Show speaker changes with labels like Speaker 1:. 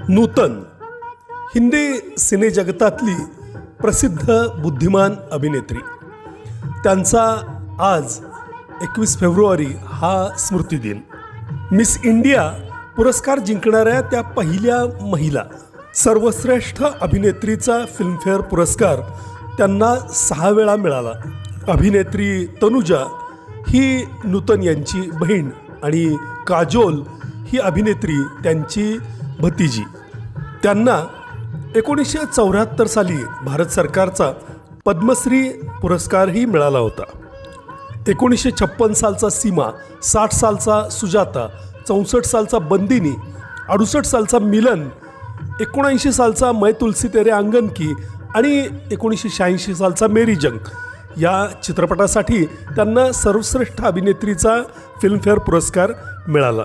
Speaker 1: नूतन हिंदी सिनेजगतातली प्रसिद्ध बुद्धिमान अभिनेत्री. त्यांचा आज 21 फेब्रुवारी हा स्मृतिदिन. मिस इंडिया पुरस्कार जिंकणाऱ्या त्या पहिल्या महिला. सर्वश्रेष्ठ अभिनेत्रीचा फिल्मफेअर पुरस्कार त्यांना 6 वेळा मिळाला. अभिनेत्री तनुजा ही नूतन यांची बहीण आणि काजोल ही अभिनेत्री त्यांची भतीजी. त्यांना 1974 साली भारत सरकारचा पद्मश्री पुरस्कारही मिळाला होता. 1956 सालचा सीमा, 60 सालचा सुजाता, 64 सालचा बंदिनी, 68 सालचा मिलन, 1979 सालचा मैं तुलसी तेरे आंगन की आणि 1986 सालचा मेरी जंग या चित्रपटासाठी त्यांना सर्वश्रेष्ठ अभिनेत्रीचा फिल्मफेअर पुरस्कार मिळाला.